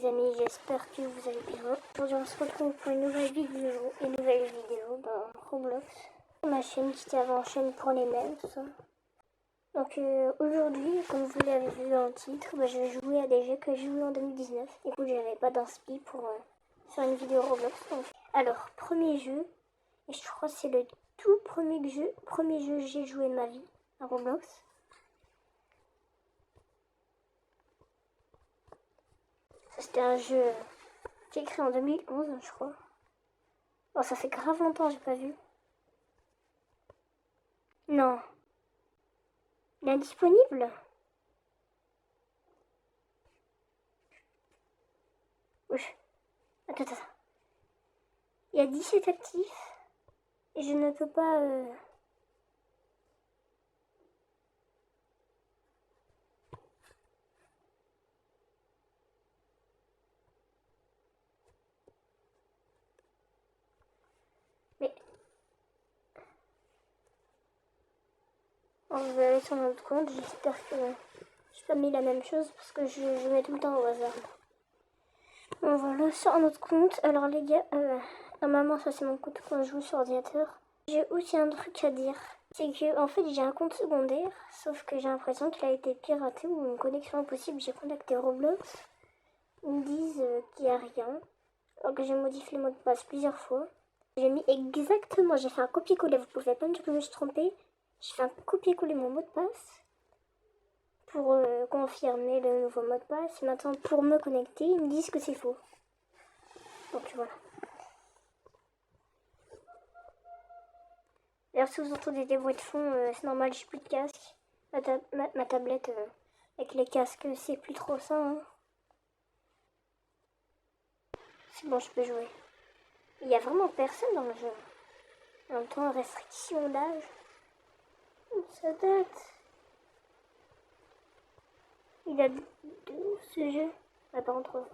les amis, j'espère que vous allez bien. Aujourd'hui on se retrouve pour une nouvelle vidéo, dans Roblox. Ma chaîne qui était avant chaîne pour les mêmes, tout ça. Donc aujourd'hui, comme vous l'avez vu dans le titre, je vais jouer à des jeux que j'ai joué en 2019. Du coup j'avais pas d'inspi pour faire une vidéo Roblox. Donc. Alors, premier jeu, et je crois que c'est le tout premier jeu que j'ai joué de ma vie à Roblox. C'était un jeu qui est créé en 2011, je crois. Oh, ça fait grave longtemps, j'ai pas vu. Non. Il est indisponible? Wesh. Attends. Il y a 17 actifs. Et je ne peux pas... Mais... On va aller sur notre compte. J'espère que j'ai pas mis la même chose parce que je mets tout le temps au hasard. Bon, voilà, sur notre compte. Alors les gars, normalement ça c'est mon compte quand je joue sur ordinateur. J'ai aussi un truc à dire. C'est que en fait j'ai un compte secondaire, sauf que j'ai l'impression qu'il a été piraté ou une connexion impossible. J'ai contacté Roblox. Ils me disent qu'il n'y a rien. Alors que j'ai modifié le mot de passe plusieurs fois. J'ai mis exactement, j'ai fait un copier-coller. Vous pouvez pas me dire que je me suis trompée. J'ai fait un copier-coller mon mot de passe pour confirmer le nouveau mot de passe. Et maintenant pour me connecter, ils me disent que c'est faux. Donc voilà. D'ailleurs, si vous entendez des bruits de fond, c'est normal, j'ai plus de casque. Ma tablette avec les casques, c'est plus trop ça. Hein. C'est bon, je peux jouer. Il y a vraiment personne dans le jeu. En même temps, restriction d'âge. Ça date. Il a d'où ce jeu? Ah, par contre.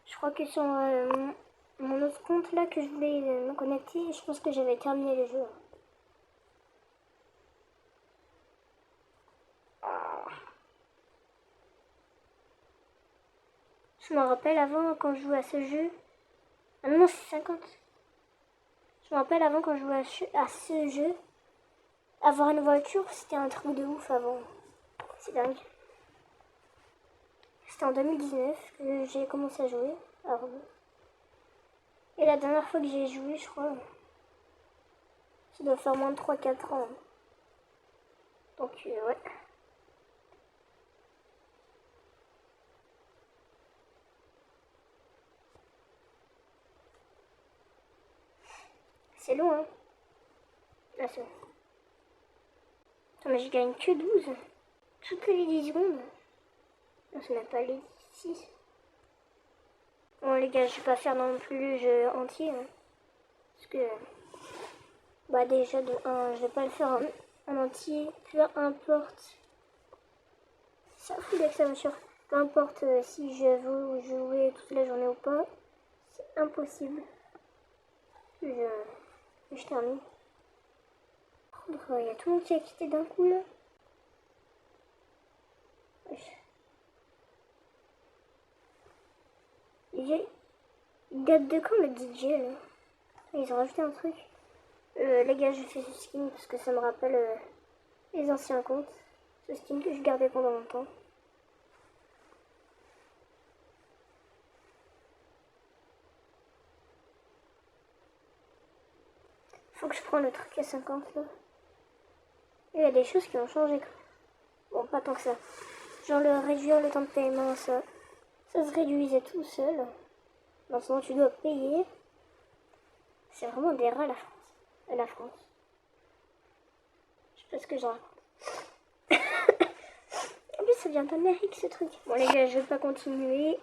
Je crois que sur mon autre compte là que je voulais me connecter, je pense que j'avais terminé le jeu. Je me rappelle avant quand je jouais à ce jeu. Ah non, c'est 50. Je me rappelle avant quand je jouais à ce jeu. Avoir une voiture, c'était un truc de ouf avant. C'est dingue. C'était en 2019 que j'ai commencé à jouer à Roblox. Et la dernière fois que j'ai joué, je crois, ça doit faire moins de 3-4 ans. Donc, ouais. C'est long, hein. Ah, c'est bon. Attends, mais je gagne que 12. Toutes les 10 secondes. Non, c'est même pas les 6. Bon, les gars, je vais pas faire non plus le jeu entier. Hein. Parce que... Bah déjà, de 1, je vais pas le faire en entier. Peu importe. Ça fout avec sa voiture. Peu importe si je veux jouer toute la journée ou pas. C'est impossible. Je termine. Il y a tout le monde qui a quitté d'un coup là. Il date de quand le DJ là? Ils ont rajouté un truc. Les gars, je fais ce skin parce que ça me rappelle les anciens comptes. Ce skin que je gardais pendant longtemps. Faut que je prenne le truc à 50 là. Et il y a des choses qui ont changé. Bon, pas tant que ça. Genre le réduire le temps de paiement, ça se réduisait tout seul. Maintenant tu dois payer. C'est vraiment des rats la France. Je sais pas ce que j'en raconte. En plus ça vient d'Amérique ce truc. Bon les gars, je vais pas continuer.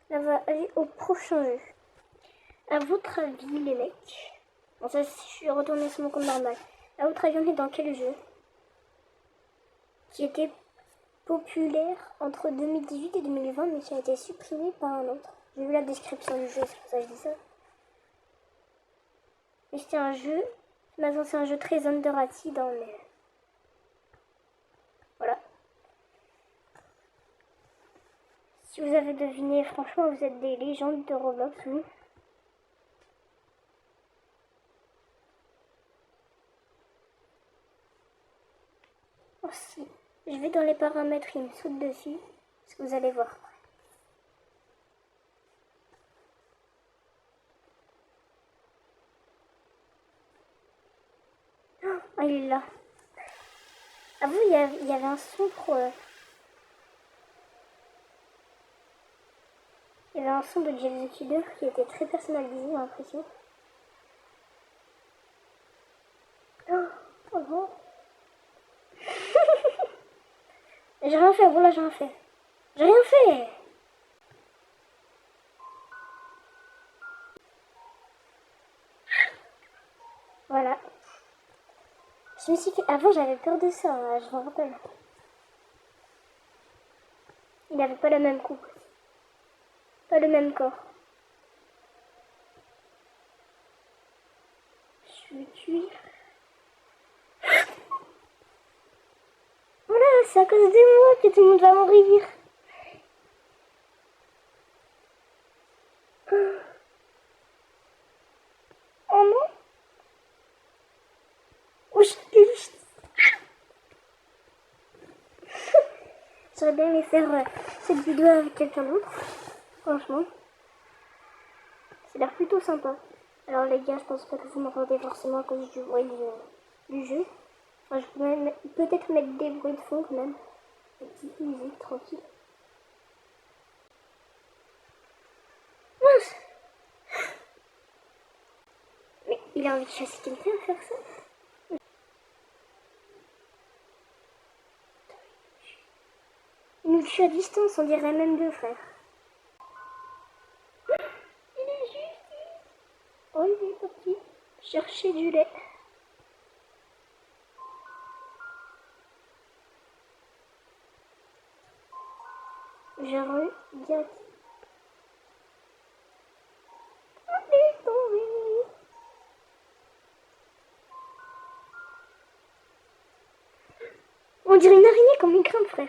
Là, on va aller au prochain jeu. À votre avis les mecs. Bon ça je suis retournée sur mon compte normal. À votre avis on est dans quel jeu qui était populaire entre 2018 et 2020 mais qui a été supprimé par un autre? J'ai vu la description du jeu, c'est pour ça que je dis ça. Mais c'était un jeu, maintenant c'est un jeu très underrated dans les... Voilà. Si vous avez deviné, franchement, vous êtes des légendes de Roblox, vous. Oh, si. Je vais dans les paramètres, il me saute dessus. Parce que vous allez voir. Oh, il est là. Ah vous, il y avait un son pour... Il y avait un son de Jeff the Killer qui était très personnalisé, j'ai l'impression. Oh, oh non. J'ai rien fait, voilà, j'ai rien fait. J'ai rien fait. Voilà. Je me suis fait... Avant, j'avais peur de ça, hein, je me rappelle. Il n'avait pas la même coupe. Pas le même corps. Je vais tuer. Voilà, c'est à cause de moi que tout le monde va mourir. Oh non. Oh, j'aurais bien aimé faire cette vidéo avec quelqu'un d'autre. Franchement. Ça a l'air plutôt sympa. Alors les gars, je pense pas que vous m'entendez forcément à cause du bruit du jeu. Enfin, je peux peut-être mettre des bruits de fond quand même. Une petite musique tranquille. Mince. Mais il a envie de chasser quelqu'un à faire ça. Il nous tue à distance, on dirait même deux frères. Il est juste... Oh, il est parti chercher du lait. Je regarde. Allez, tombé. On dirait une araignée comme une crème, frère.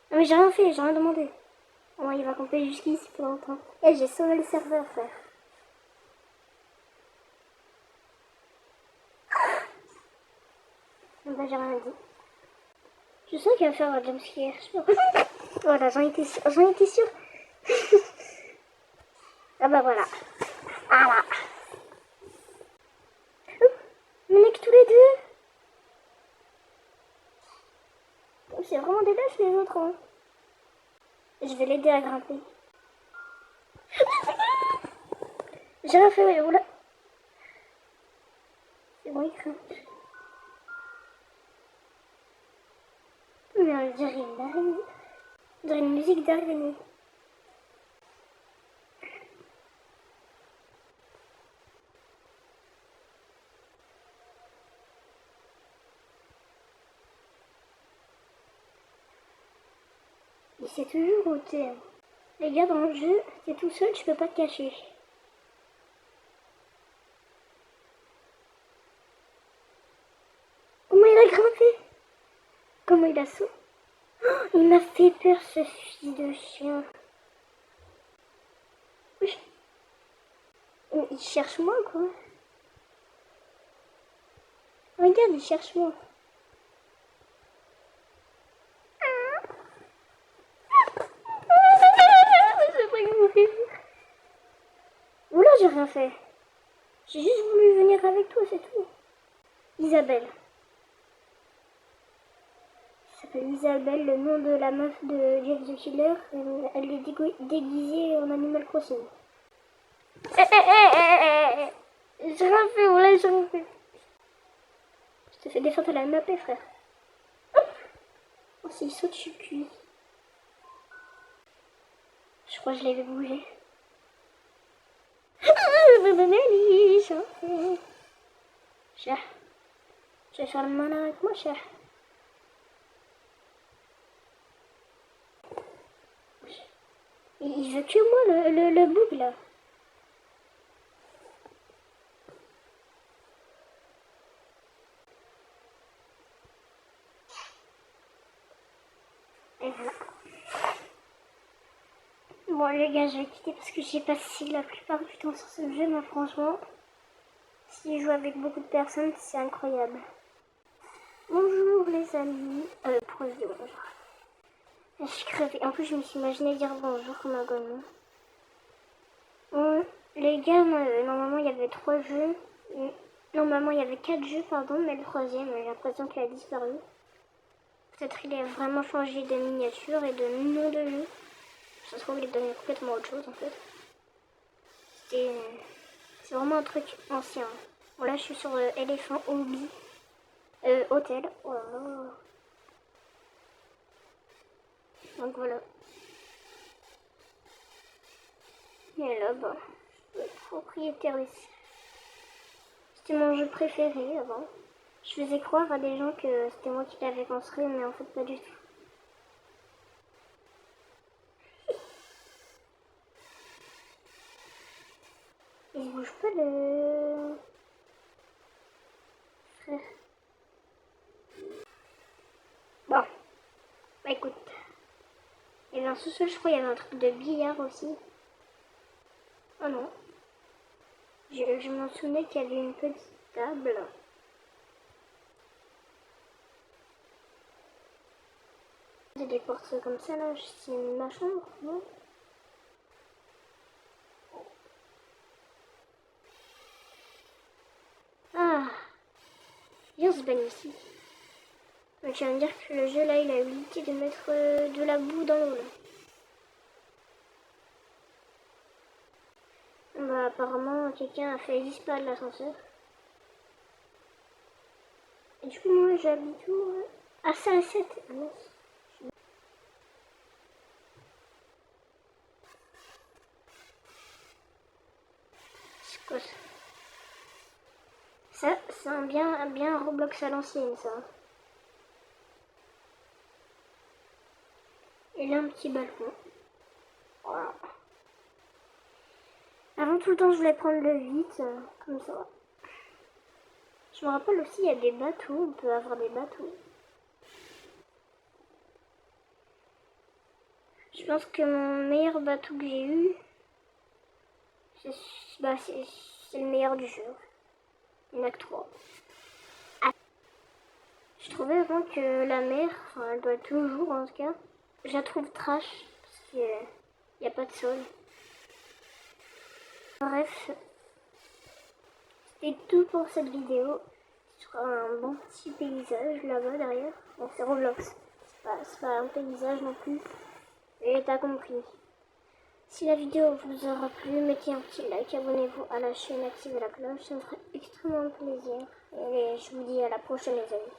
Non mais j'ai rien fait, j'ai rien demandé. Oh, il va camper jusqu'ici pour longtemps. Et j'ai sauvé le serveur, frère. Bah, j'ai rien dit. Je sens qu'il va faire un jumpscare. Voilà, j'en étais sûre. J'en étais sûre. Ah bah voilà. Voilà. On est que tous les deux. C'est vraiment des lâches les autres. Hein. Je vais l'aider à grimper. J'ai rien fait, oula. C'est bon, il grimpe. Mais on dirait une araignée. On dirait une musique d'araignée. Il s'est toujours ôté. Les gars, dans le jeu, t'es tout seul, tu peux pas te cacher. Comment il a grimpé? Comment il a sauté? Oh, il m'a fait peur, ce fils de chien. Oui. Il cherche moi, quoi. Regarde, il cherche moi. C'est vrai qu'il me fait rire. Oula, j'ai rien fait. J'ai juste voulu venir avec toi, c'est tout. Isabelle. Elle s'appelle Isabelle, le nom de la meuf de Jeff the Killer. Elle est déguisée en Animal Crossing. J'ai rien fait, voilà, j'ai rien fait. Je te fais descendre à la map, frère. Oh, s'il saute, je suis cuit. Je crois que je l'avais bougé. Cher. Tu vas faire le malin avec moi, cher. Il veut que moi, le bug, là. Bon les gars, je vais quitter parce que j'ai passé la plupart du temps sur ce jeu, mais franchement, si je joue avec beaucoup de personnes, c'est incroyable. Bonjour les amis. Pourquoi je dis bonjour? Je suis crevée. En plus, je me suis imaginé dire bonjour comme un gomme. Bon, les gars, normalement il y avait 3 jeux. Normalement il y avait 4 jeux, pardon, mais le troisième, j'ai l'impression qu'il a disparu. Peut-être qu'il a vraiment changé de miniature et de nom de jeu. Ça se trouve, il est devenu complètement autre chose en fait. C'est vraiment un truc ancien. Bon, là, je suis sur Elephant Hobby Hôtel. Oh là là. Donc voilà. Et là, bah, je vais être propriétaire ici. C'était mon jeu préféré avant. Je faisais croire à des gens que c'était moi qui l'avais construit, mais en fait, pas du tout. Il bouge pas le frère. Bon, bah écoute. Il y avait un sous-sol, je crois, il y avait un truc de billard aussi. Oh non. Je m'en souvenais qu'il y avait une petite table. Il y a des portes comme ça là, c'est ma chambre, non? Ah, viens, on se baigne ici. Donc tu vas me dire que le jeu là, il a l'utilité de mettre de la boue dans l'eau là. Bah apparemment quelqu'un a fait disparaître l'ascenseur. Et du coup moi j'habite où? Ah c'est un 7. Ah, non. C'est quoi ça? Ça c'est un bien Roblox à l'ancienne ça. Et là un petit balcon. Voilà. Avant tout le temps je voulais prendre le 8 comme ça. Je me rappelle aussi, il y a des bateaux, on peut avoir des bateaux. Je pense que mon meilleur bateau que j'ai eu, c'est le meilleur du jeu. Il n'y en a que 3. Ah. Je trouvais avant que la mer, enfin elle doit être toujours en tout cas, je la trouve trash parce qu'il n'y a pas de sol. Bref, c'était tout pour cette vidéo. Sur un bon petit paysage là-bas derrière. Bon, c'est Roblox. C'est pas un paysage non plus. Et t'as compris. Si la vidéo vous aura plu, mettez un petit like, abonnez-vous à la chaîne, activez la cloche, ça me ferait extrêmement plaisir. Et je vous dis à la prochaine les amis.